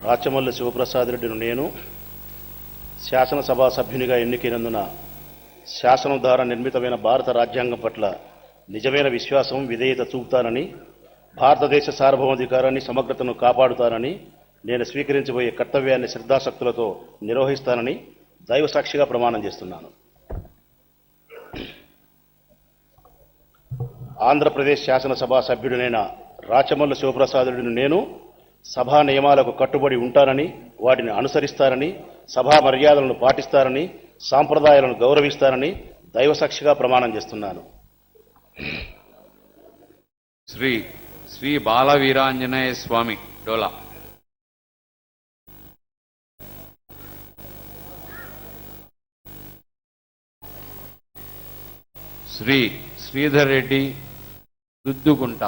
Rachamallu Siva Prasad Reddyను నేను శాసనసభ సభ్యునిగా ఎన్నికైనందున శాసనం ద్వారా నిర్మితమైన భారత రాజ్యాంగం పట్ల నిజమైన విశ్వాసం విధేయత చూపుతానని భారతదేశ సార్వభౌమాధికారాన్ని సమగ్రతను కాపాడుతానని నేను స్వీకరించబోయే కర్తవ్యాన్ని శ్రద్ధాశక్తులతో నిర్వహిస్తానని దైవ సాక్షిగా ప్రమాణం చేస్తున్నాను. ఆంధ్రప్రదేశ్ శాసనసభ సభ్యుడినైన రాచమల్లు Siva Prasad Reddyను నేను సభా నియమాలకు కట్టుబడి ఉంటానని వాటిని అనుసరిస్తానని సభా మర్యాదలను పాటిస్తానని సాంప్రదాయాలను గౌరవిస్తానని దైవ సాక్షిగా ప్రమాణం చేస్తున్నాను. శ్రీ బాల వీరాంజనేయ స్వామి డోలా. శ్రీ శ్రీధర్ రెడ్డి దుద్దుకుంట.